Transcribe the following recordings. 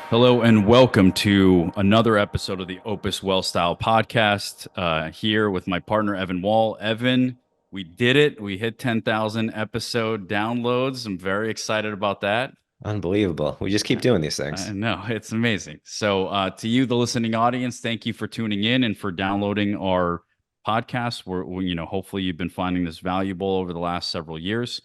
Hello and welcome to another episode of the Opus Well Style podcast. Here with my partner Evan Wall. Evan, we did it. We hit 10,000 episode downloads. I'm very excited about that. Unbelievable. We just keep doing these I things. know it's amazing. So, to you, the listening audience, thank you for tuning in and for downloading our podcast. Hopefully, you've been finding this valuable over the last several years.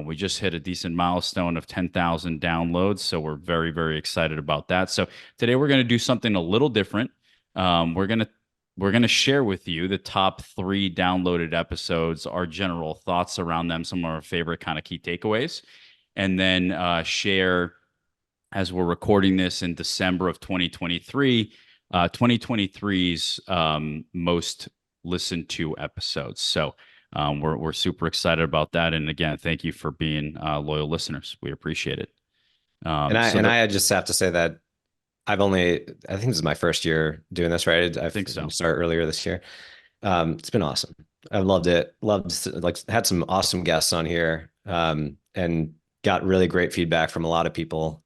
We just hit a decent milestone of 10,000 downloads, so we're very, very excited about that. So today we're going to do something a little different. We're gonna share with you the top three downloaded episodes, our general thoughts around them, some of our favorite kind of key takeaways, and then share as we're recording this in December of 2023, 2023's most listened to episodes. So we're super excited about that. And again, thank you for being loyal listeners. We appreciate it. And I So and the, I just have to say that I think this is my first year doing this, right? I I've think so. started earlier this year. It's been awesome. I've loved it. Like had some awesome guests on here, and got really great feedback from a lot of people.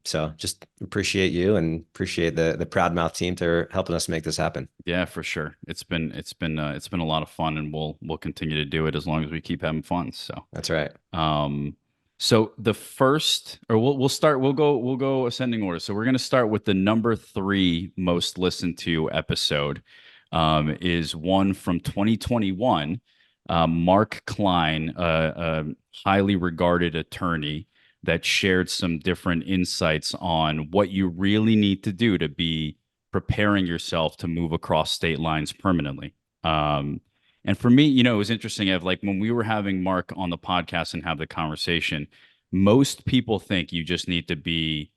So just appreciate you and appreciate the Proudmouth team for helping us make this happen. Yeah, for sure. It's been a lot of fun, and we'll continue to do it as long as we keep having fun. So. That's right. Um, so the first, or we'll start. We'll go ascending order. So we're going to start with the number three most listened to episode. Is one from 2021. Mark Klein, a highly regarded attorney, that shared some different insights on what you really need to do to be preparing yourself to move across state lines permanently. And for me, it was interesting. Ev, like when we were having Mark on the podcast and have the conversation, most people think you just need to be,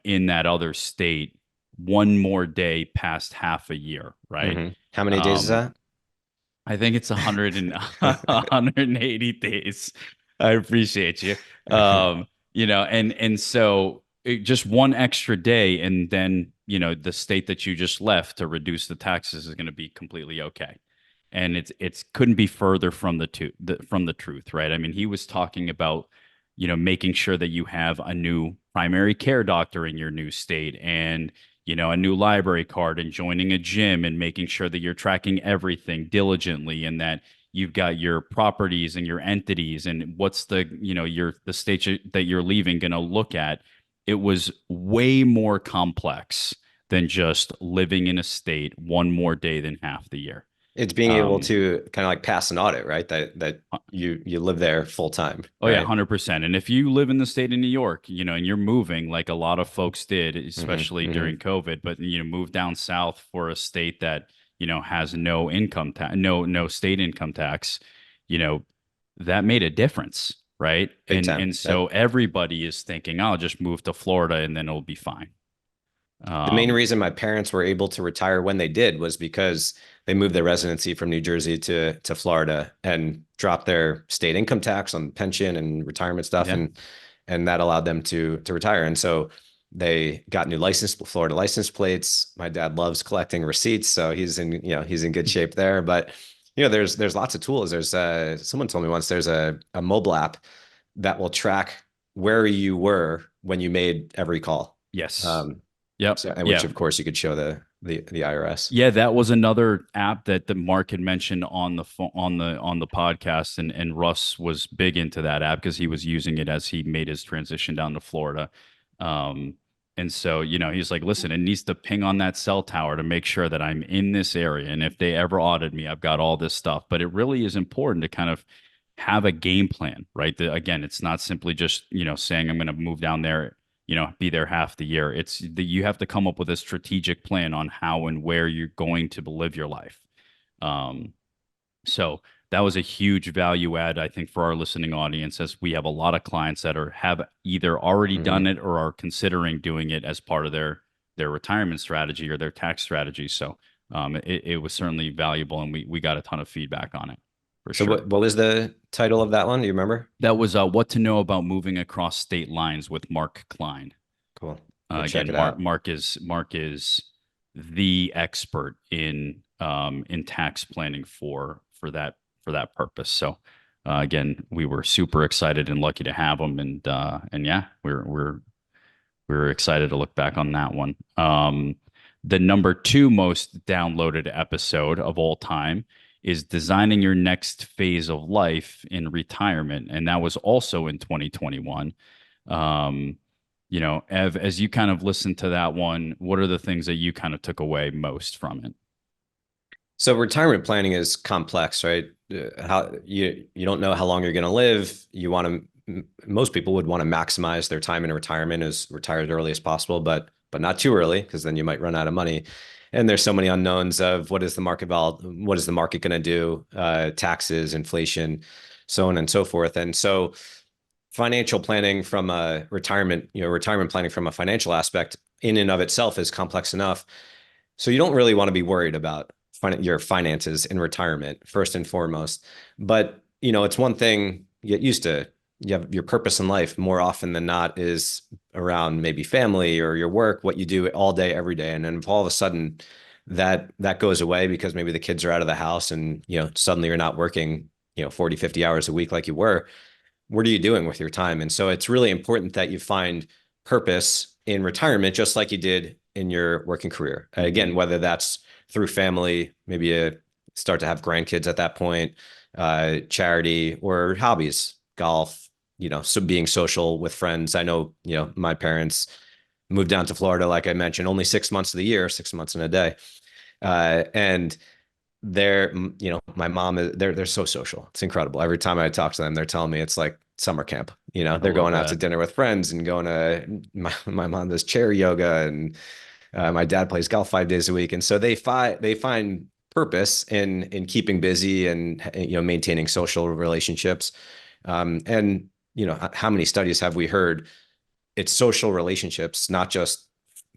in that other state one more day past half a year, right? How many days is Um, that? I think it's 100 and 180 days. I appreciate you. And so just one extra day, and then the state that you just left to reduce the taxes is going to be completely okay. And it's couldn't be further from from the truth, right? I mean, he was talking about making sure that you have a new primary care doctor in your new state, and a new library card, and joining a gym, and making sure that you're tracking everything diligently, and that you've got your properties and your entities, and what's the state that you're leaving going to look at. It was way more complex than just living in a state one more day than half the year. It's being able Um, to kind of like pass an audit, right? That you live there full time, Oh yeah, right? 100%. And if you live in the state of New York, and you're moving like a lot of folks did, hmm especially hmm during COVID, but move down south for a state that, has no income tax, no state income tax, you know, that made a difference, right? Big And time. and so everybody is thinking, I'll just move to Florida and then it'll be fine. The main Um, reason my parents were able to retire when they did was because they moved their residency from New Jersey to Florida and dropped their state income tax on pension and retirement stuff, yeah. and that allowed them to retire. And so they got new Florida license plates. My dad loves collecting receipts, so he's in good shape there. But there's lots of tools. There's someone told me once there's a mobile app that will track where you were when you made every call. Yes. Um, Yep. so, and which Yeah. of course you could show the IRS. Yeah, that was another app that the Mark had mentioned on the podcast, and Russ was big into that app because he was using it as he made his transition down to Florida. Um, and so he's like, listen, it needs to ping on that cell tower to make sure that I'm in this area, and if they ever audit me, I've got all this stuff. But it really is important to kind of have a game plan, right? Again, it's not simply just saying I'm going to move down there, be there half the year. It's that you have to come up with a strategic plan on how and where you're going to live your life. Um, so that was a huge value add, I think, for our listening audience, as we have a lot of clients that have either already hmm done it or are considering doing it as part of their retirement strategy or their tax strategy. So it was certainly valuable, and we got a ton of feedback on it for So sure. what was the title of that one? Do you remember? That was what to know about moving across state lines with Mark Klein. Cool. Go check Again, it out. Mark is the expert in tax planning for that purpose. So again, we were super excited and lucky to have him, and yeah, we're We were excited to look back on that one. The number two most downloaded episode of all time is Designing Your Next Phase of Life in Retirement. And that was also in 2021. Um, Ev, as you kind of listened to that one, what are the things that you kind of took away most from it? So retirement planning is complex, right? How you don't know how long you're going to live. You want to Most people would want to maximize their time in retirement as retired as early as possible, but not too early because then you might run out of money. And there's so many unknowns of what is the market going to do, taxes, inflation, so on and so forth. And so financial planning from a retirement planning from a financial aspect in and of itself is complex enough. So you don't really want to be worried about your finances in retirement first and foremost. But it's one thing you get used to. You have your purpose in life more often than not is around maybe family or your work, what you do all day, every day. And then if all of a sudden that goes away because maybe the kids are out of the house and suddenly you're not working 40, 50 hours a week like you were, what are you doing with your time? And so it's really important that you find purpose in retirement, just like you did in your working career. Mhm. Again, whether that's through family, maybe you start to have grandkids at that point, charity or hobbies, golf, so being social with friends. I know, my parents moved down to Florida, like I mentioned, only 6 months of the year, 6 months in a day. And they're my mom is they're so social. It's incredible. Every time I talk to them, they're telling me it's like summer camp. I They're love going out to that. dinner with friends and going to my mom does chair yoga, and my dad plays golf 5 days a week. And so they find purpose in keeping busy and maintaining social relationships. And how many studies have we heard? It's social relationships, not just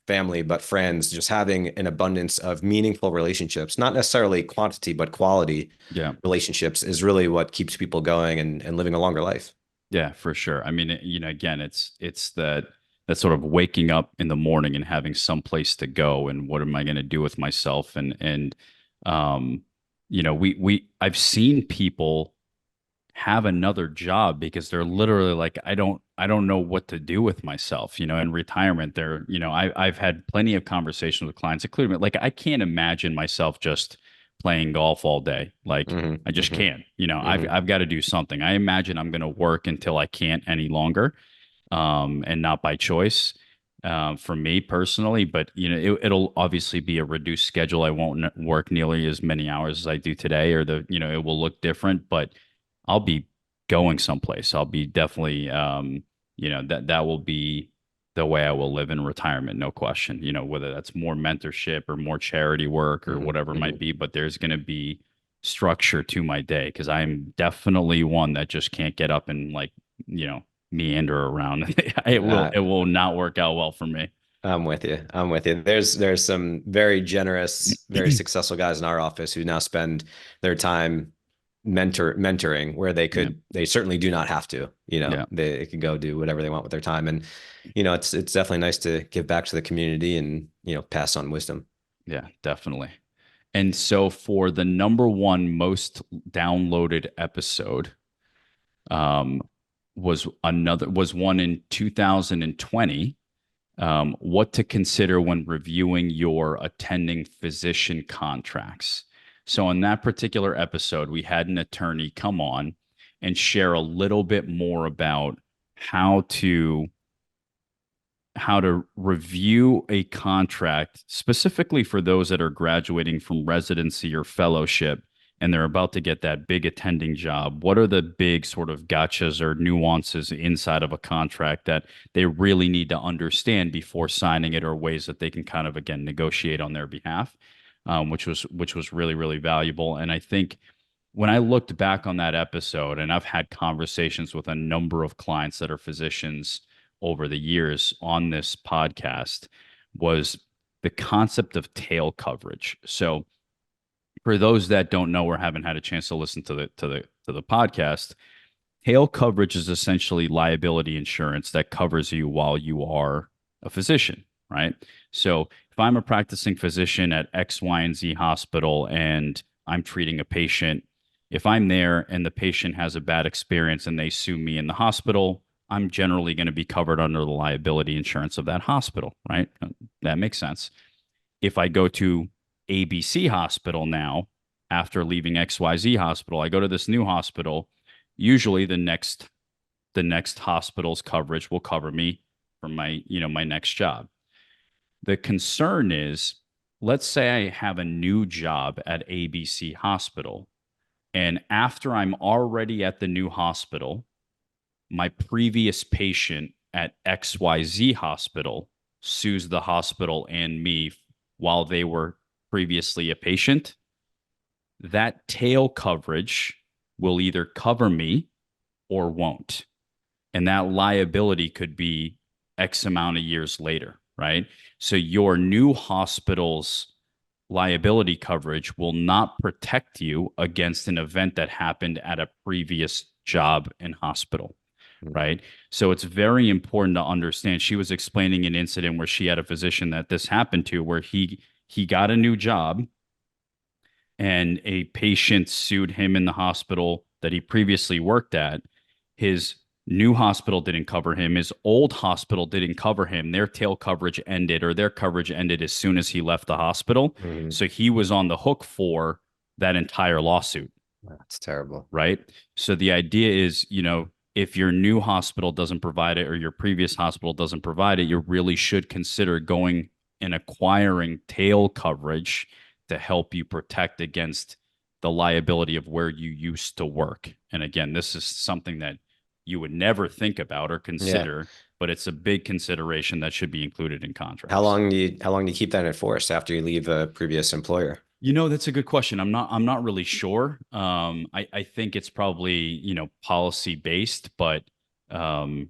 family, but friends, just having an abundance of meaningful relationships, not necessarily quantity, but quality Yeah. relationships is really what keeps people going and living a longer life. Yeah, for sure. I mean, again, it's that sort of waking up in the morning and having some place to go and what am I going to do with myself and um we I've seen people have another job because they're literally like I don't know what to do with myself, in retirement. I've had plenty of conversations with clients, including like I can't imagine myself just playing golf all day. Like Hmm. I just Hmm. can't. I've Hmm. I've got to do something. I imagine I'm going to work until I can't any longer, and not by choice. For me personally, but it'll obviously be a reduced schedule. I won't work nearly as many hours as I do today, or it will look different, but I'll be going someplace. I'll be definitely, that will be the way I will live in retirement, no question. Whether that's more mentorship or more charity work or Hmm. whatever it might Hmm. be, but there's going to be structure to my day because I'm definitely one that just can't get up and like, meander around. It will Uh, it will not work out well for me. I'm with you. I'm with you. There's some very generous, very successful guys in our office who now spend their time mentoring where Yeah, they certainly do not have to, yeah, they can go do whatever they want with their time. And, it's definitely nice to give back to the community and, pass on wisdom. yeah, definitely. And so for the number one most downloaded episode, um, was one in 2020. What to consider when reviewing your attending physician contracts. So in that particular episode, we had an attorney come on and share a little bit more about how to how to review a contract specifically for those that are graduating from residency or fellowship and they're about to get that big attending job. What are the big sort of gotchas or nuances inside of a contract that they really need to understand before signing it, or ways that they can kind of again negotiate on their behalf, which was really really valuable. And I think when I looked back on that episode, and I've had conversations with a number of clients that are physicians over the years on this podcast, was the concept of tail coverage. So for those that don't know or haven't had a chance to listen to the podcast, tail coverage is essentially liability insurance that covers you while you are a physician, right? So if I'm a practicing physician at X, Y, and Z hospital and I'm treating a patient, if I'm there and the patient has a bad experience and they sue me in the hospital, I'm generally going to be covered under the liability insurance of that hospital, right? That makes sense. If I go to ABC hospital now, after leaving XYZ hospital, I go to this new hospital. Usually the next hospital's coverage will cover me for my next job. The concern is, let's say I have a new job at ABC hospital, and after I'm already at the new hospital, my previous patient at XYZ hospital sues the hospital and me while they were previously a patient. That tail coverage will either cover me or won't. And that liability could be X amount of years later, right? So your new hospital's liability coverage will not protect you against an event that happened at a previous job and hospital, Mm. right? So it's very important to understand. She was explaining an incident where she had a physician that this happened to, where he got a new job and a patient sued him in the hospital that he previously worked at. His new hospital didn't cover him. His old hospital didn't cover him. Their tail coverage ended, or their coverage ended as soon as he left the hospital. Mhm. So he was on the hook for that entire lawsuit, That's terrible. right? So the idea is, if your new hospital doesn't provide it or your previous hospital doesn't provide it, you really should consider going and acquiring tail coverage to help you protect against the liability of where you used to work. And again, this is something that you would never think about or Yeah. consider, but it's a big consideration that should be included in How contracts. long do you keep that in force after you leave a previous employer? That's a good question. I'm not really sure. I think it's probably, policy based, but um,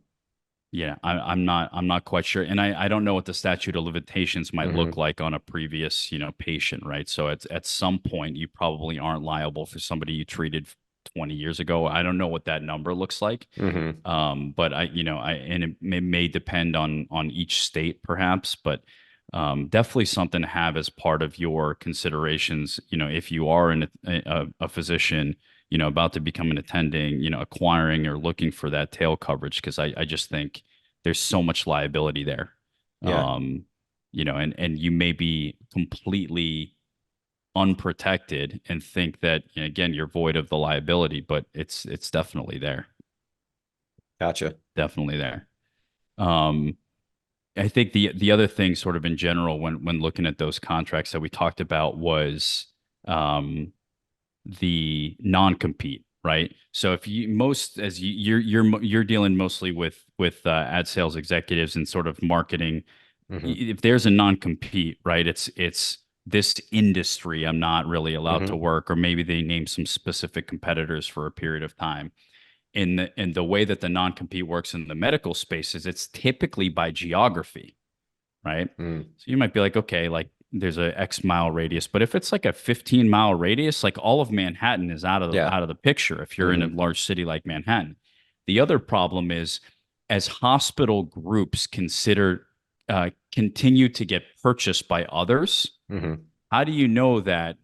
yeah, I'm not quite sure. And I don't know what the statute of limitations might look Hmm. like on a previous, patient, right? So at some point you probably aren't liable for somebody you treated 20 years ago. I don't know what that number looks like. Hmm. But and it may depend on each state perhaps, but definitely something to have as part of your considerations. If you are a physician, about to become an attending, acquiring or looking for that tail coverage, because I just think there's so much liability there. Yeah. Um, and you may be completely unprotected and think that, again, you're void of the liability, but it's definitely there. Gotcha. Definitely there. Um, I think the other thing, sort of in general, when looking at those contracts that we talked about, was um, the non-compete, right? So if you most as you're dealing mostly with ad sales executives and sort of marketing. Hmm. If there's a non-compete, right? It's this industry I'm not really allowed to Hmm. work, or maybe they name some specific competitors for a period of time. In the way that the non-compete works in the medical space is it's typically by geography, right? Mm. So you might be like, okay, like there's a X mile radius, but if it's like a 15-mile radius, like all of Manhattan is out of Yeah. out of the picture if you're in a Hmm. large city like Manhattan. The other problem is, as hospital groups continue to get purchased by others, Hmm. how do you know that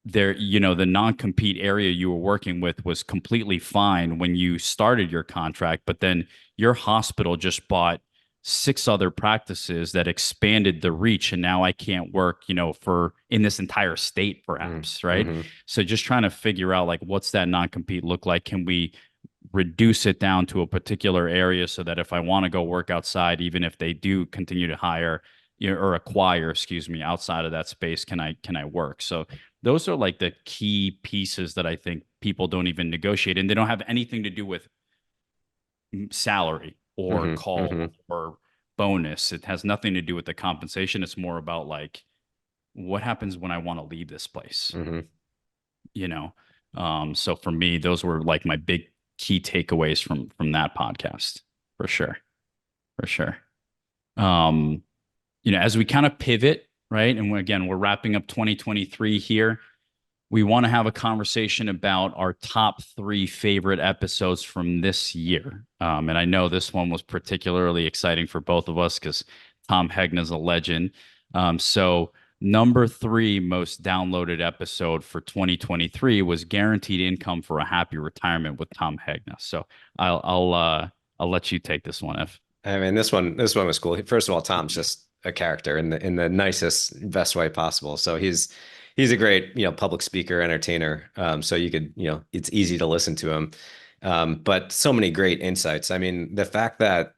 the non-compete area you were working with was completely fine when you started your contract, but then your hospital just bought six other practices that expanded the reach, and now I can't work, for in this entire state, perhaps, right? Hmm. So just trying to figure out, like, what's that non-compete look like? Can we reduce it down to a particular area so that if I want to go work outside, even if they do continue to hire, or acquire, excuse me, outside of that space, can I work? So those are like the key pieces that I think people don't even negotiate, and they don't have anything to do with salary or Hmm. call Hmm. or bonus. It has nothing to do with the compensation. It's more about, like, what happens when I want to leave this place, Hmm. you know? So for me, those were like my big key takeaways from that podcast, for sure. For sure. Um, as we kind of pivot, right? And again, we're wrapping up 2023 here. We want to have a conversation about our top three favorite episodes from this year. And I know this one was particularly exciting for both of us because Tom Hegna's a legend. So number three most downloaded episode for 2023 was Guaranteed Income for a Happy Retirement with Tom Hegna. So I'll I'll let you take this one, If. I mean, this one was cool. First of all, Tom's just a character in the nicest, best way possible. So he's a great, public speaker, entertainer. So you could, it's easy to listen to him. But so many great insights. I mean, the fact that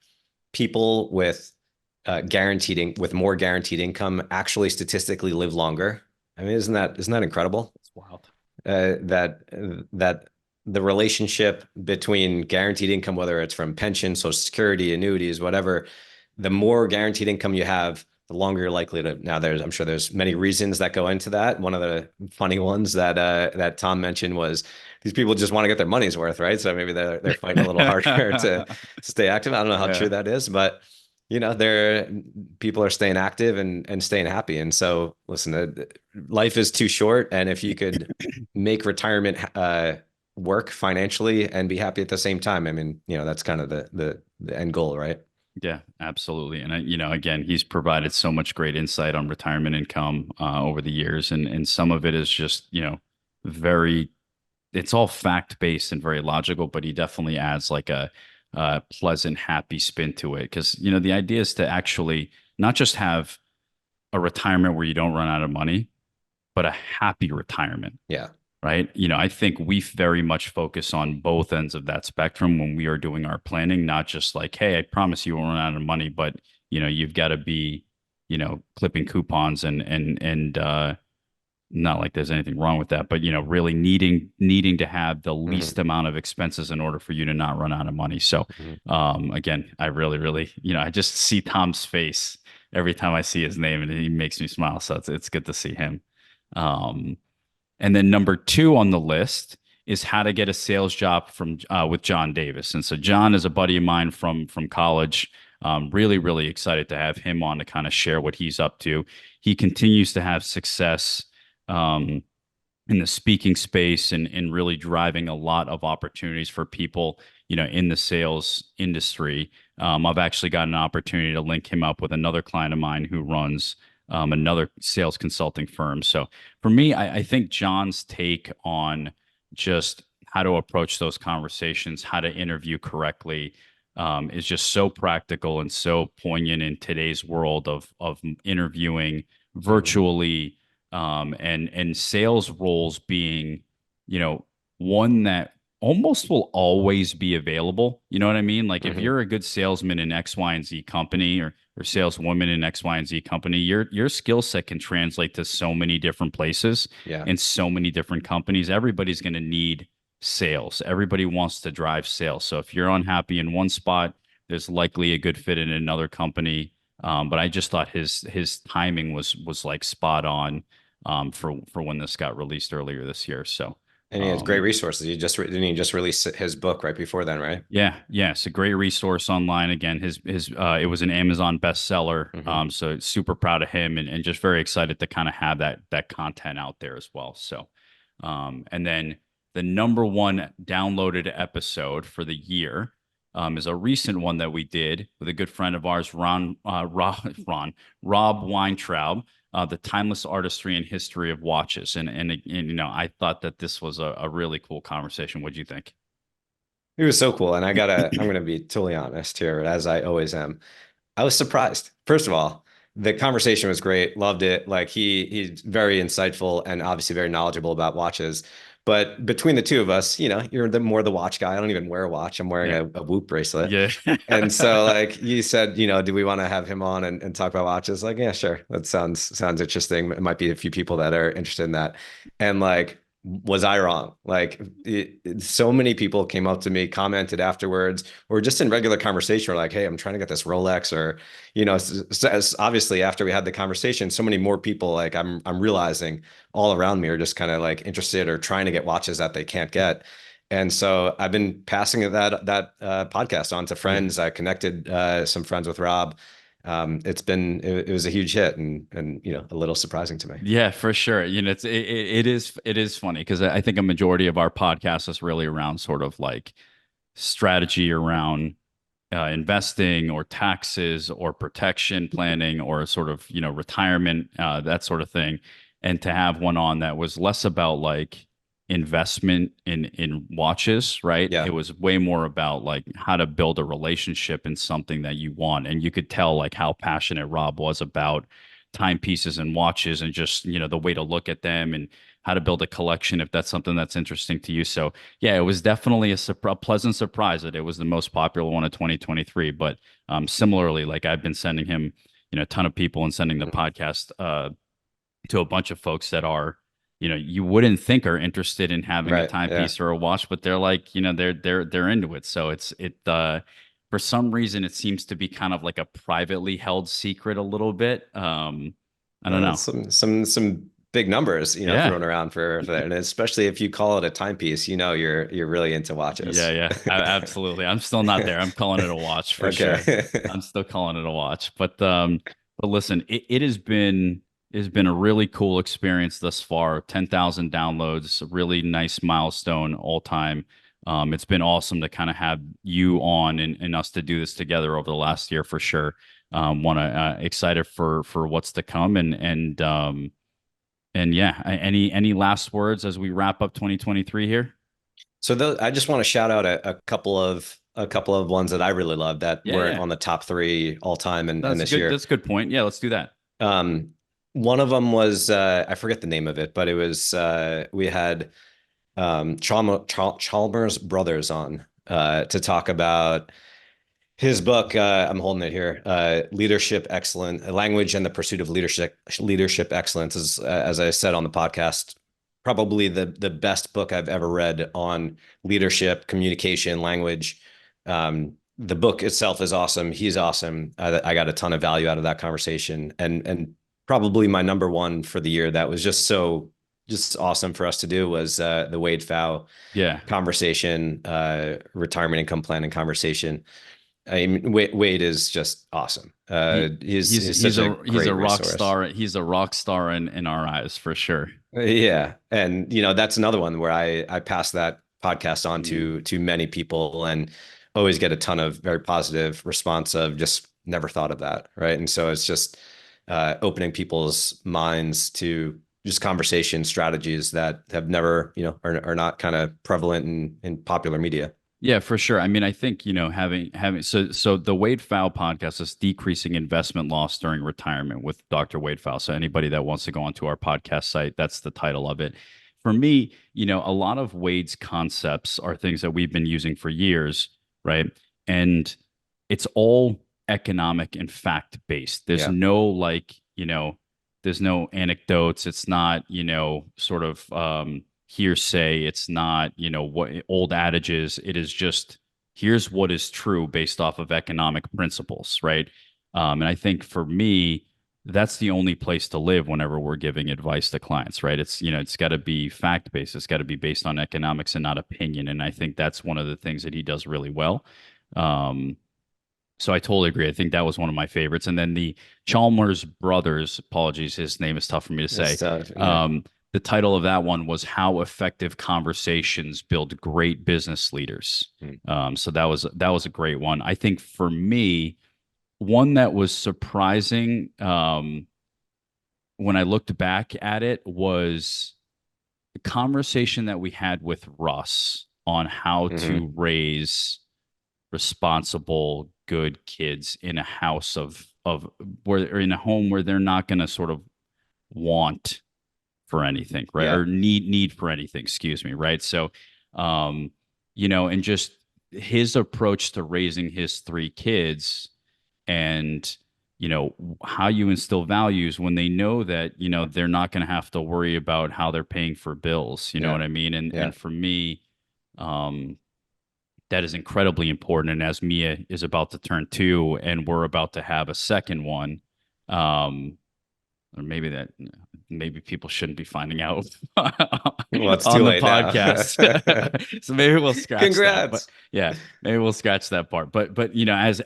people with with more guaranteed income actually statistically live longer. I mean, isn't that incredible? It's wild. That the relationship between guaranteed income, whether it's from pension, social security, annuities, whatever, the more guaranteed income you have, the longer you're likely to. Now, I'm sure there's many reasons that go into that. One of the funny ones that Tom mentioned was these people just want to get their money's worth, right? So maybe they're fighting a little harder to stay active. I don't know how true Yeah. that is, but they're people are staying active and staying happy. And so, listen, life is too short, and if you could make retirement work financially and be happy at the same time, I mean, that's kind of the end goal, right? Yeah, absolutely. And again, he's provided so much great insight on retirement income over the years, and some of it is just, very, it's all fact based and very logical, but he definitely adds like a pleasant, happy spin to it. Because the idea is to actually not just have a retirement where you don't run out of money, but a happy retirement, Yeah. right? I think we very much focus on both ends of that spectrum when we are doing our planning, not just like, hey, I promise you won't run out of money, but you've got to be, clipping coupons and not like there's anything wrong with that, but really needing to have the Hmm. least amount of expenses in order for you to not run out of money. So Hmm. again, I really, really, I just see Tom's face every time I see his name and he makes me smile. So it's good to see him. Um, and then number two on the list is how to get a sales job from with John Davis. And so John is a buddy of mine from college. Really, really excited to have him on to kind of share what he's up to. He continues to have success um, in the speaking space and really driving a lot of opportunities for people, in the sales industry. I've actually got an opportunity to link him up with another client of mine who runs another sales consulting firm. So for me, I think John's take on just how to approach those conversations, how to interview correctly, is just so practical and so poignant in today's world of interviewing Hmm. virtually, and sales roles being, one that almost will always be available. You know what I mean? Like if Hmm. you're a good salesman in X, Y, and Z company, or saleswoman in X, Y, and Z company, your skill set can translate to so many different places Yeah. and so many different companies. Everybody's going to need sales. Everybody wants to drive sales. So if you're unhappy in one spot, there's likely a good fit in another company. But I just thought his timing was like spot on for when this got released earlier this year. So And he has great um, resources. Didn't he just release his book right before then, right? yeah, it's a great resource online. Again, his it was an Amazon bestseller. Hmm. So super proud of him and just very excited to kind of have that content out there as well. So and then the number one downloaded episode for the year is a recent one that we did with a good friend of ours, Rob Weintraub, the timeless artistry and history of watches. And I thought that this was a really cool conversation. What do you think? He was so cool. And I'm gonna be totally honest here, as I always am. I was surprised. First of all, the conversation was great. Loved it. Like he's very insightful and obviously very knowledgeable about watches. But between the two of us, you're the more the watch guy. I don't even wear a watch. I'm wearing Yeah. a Whoop bracelet. Yeah. And so like you said, do we want to have him on and talk about watches? Like, yeah, sure. That sounds interesting. It might be a few people that are interested in that. And like, was I wrong? Like so many people came up to me, commented afterwards, or just in regular conversation, or like, hey, I'm trying to get this Rolex, or obviously after we had the conversation, so many more people like I'm realizing all around me are just kind of like interested or trying to get watches that they can't get. And so I've been passing that podcast on to Yeah. friends. I connected some friends with Rob. It was a huge hit and a little surprising to me. Yeah, for sure. It is funny because I think a majority of our podcast is really around sort of like strategy around investing or taxes or protection planning or sort of retirement, that sort of thing. And to have one on that was less about like investment in watches, right? It Yeah. was way more about like how to build a relationship in something that you want. And you could tell like how passionate Rob was about timepieces and watches and just, the way to look at them and how to build a collection if that's something that's interesting to you. So yeah, it was definitely a pleasant surprise that it was the most popular one of 2023. But similarly, like I've been sending him, a ton of people and sending the Mhm. podcast to a bunch of folks that are, you wouldn't think are interested in having a Right. Yeah. timepiece or a watch, but they're like, they're into it. So for some reason it seems to be kind of like a privately held secret a little bit. I don't know. Some big numbers, Yeah. thrown around for that. And especially if you call it a timepiece, you're really into Yeah, watches. yeah, absolutely. I'm still not there. I'm calling it a watch for sure. Okay. I'm still calling it a watch. But listen, it has been a really cool experience thus far. 10,000 downloads, a really nice milestone all time. It's been awesome to kind of have you on and us to do this together over the last year for sure. Want to excited for what's to come and yeah, any last words as we wrap up 2023 here? So I just want to shout out a couple of ones that I really love that Yeah, weren't yeah. on the top three all time and That's a this good. year. That's a good point. Yeah, let's do that. Um, One of them was I forget the name of it, but it was we had Chalmers Brothers on to talk about his book. I'm holding it here. Leadership Excellence, Language and the Pursuit of Leadership Excellence is, as I said on the podcast, probably the best book I've ever read on leadership, communication, language. The book itself is awesome. He's awesome. I got a ton of value out of that conversation, and probably my number one for the year that was just awesome for us to do was the Wade Pfau Yeah. conversation, retirement income planning conversation. I mean, Wade is just awesome. He He's such a he's a great rock resource. star. He's a rock star in our eyes for sure. Yeah, and that's another one where I pass that podcast on Mm. to many people and always get a ton of very positive response of just never thought of that, right? And so it's just opening people's minds to just conversation strategies that have never, are not kind of prevalent in popular media. Yeah, for sure. I mean, I think, having so the Wade Pfau podcast is decreasing investment loss during retirement with Dr. Wade Pfau. So anybody that wants to go onto our podcast site, that's the title of it. For me, a lot of Wade's concepts are things that we've been using for years, right? And it's all economic and fact based. Yeah, There's no anecdotes. It's not, sort of hearsay. It's not, what old adages. It is just here's what is true based off of economic principles, right? And I think for me, that's the only place to live whenever we're giving advice to clients, right? It's got to be fact based. It's got to be based on economics and not opinion. And I think that's one of the things that he does really well. Um, so I totally agree. I think that was one of my favorites. And then the Chalmers brothers, apologies, his name is tough for me to it's say. tough. Yeah. Um, the title of that one was How Effective Conversations Build Great Business Leaders. Hmm. So that was a great one. I think for me, one that was surprising when I looked back at it was the conversation that we had with Russ on how Hmm. to raise responsible, good kids in a house of where or in a home where they're not going to sort of want for anything, right? Yeah. Or need for anything, excuse me, right? So, um, and just his approach to raising his three kids and how you instill values when they know that they're not going to have to worry about how they're paying for bills, you know Yeah. what I mean? and Yeah. and for me, um that is incredibly important. And as Mia is about to turn two, and we're about to have a second one, um, or maybe people shouldn't be finding out Well, it's too on the late now. podcast. So maybe we'll scratch that. But Congrats. yeah, maybe we'll scratch that part. But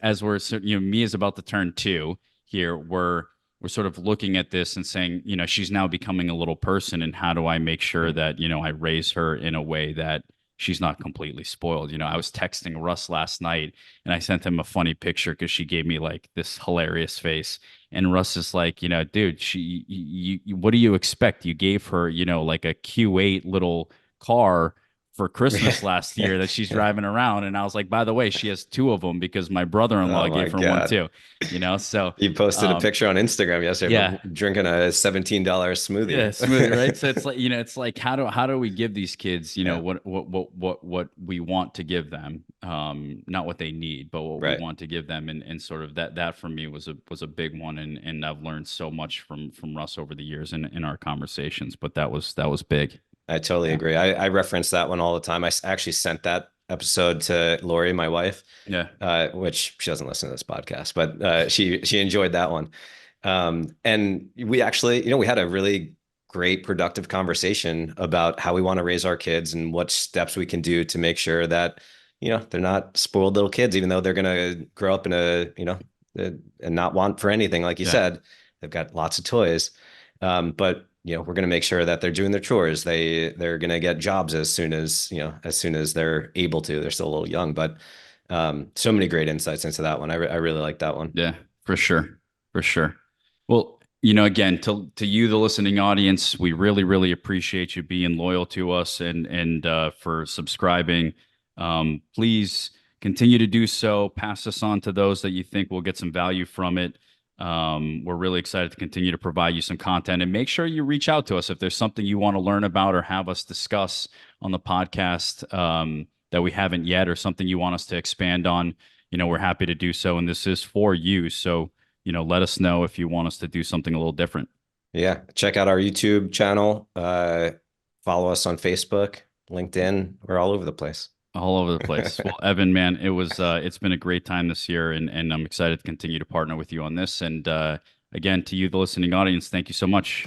as we're Mia is about to turn two here, we're sort of looking at this and saying, she's now becoming a little person, and how do I make sure Mm. that I raise her in a way that she's not completely spoiled. I was texting Russ last night and I sent him a funny picture because she gave me like this hilarious face. And Russ is like, dude, what do you expect? You gave her, like a Q8 little car for Christmas last year that she's driving around. And I was like, by the way, she has two of them because my brother-in-law Oh my gave her one God. too, you know? So, You posted a um, picture on Instagram yesterday of yeah, drinking a $17 yeah, smoothie. smoothie, right? So it's like, it's like how do we give these kids, Yeah, what we want to give them, not what they need, but what we right. want to give them, and sort of that for me was a big one, and I've learned so much from Russ over the years in our conversations, but that was big. I totally Yeah, agree. I reference that one all the time. Actually sent that episode to Lori, my wife, yeah, which she doesn't listen to this podcast, but she enjoyed that one. And we actually, we had a really great, productive conversation about how we want to raise our kids and what steps we can do to make sure that, they're not spoiled little kids, even though they're going to grow up in and not want for anything. Like you yeah, said, they've got lots of toys. But we're going to make sure that they're doing their chores. They're going to get jobs as soon as they're able to. They're still a little young, but so many great insights into that one. I really like that one. yeah, for sure, for sure. Well, again, to you, the listening audience, we really, really appreciate you being loyal to us and for subscribing. Please continue to do so. Pass this on to those that you think will get some value from it. We're really excited to continue to provide you some content, and make sure you reach out to us if there's something you want to learn about or have us discuss on the podcast that we haven't yet, or something you want us to expand on. We're happy to do so, and this is for you. So let us know if you want us to do something a little different. Yeah. Check out our YouTube channel. Follow us on Facebook, LinkedIn. We're all over the place. All over the place. Well, Evan, man, it's been a great time this year, and I'm excited to continue to partner with you on this. And again, to you, the listening audience, thank you so much.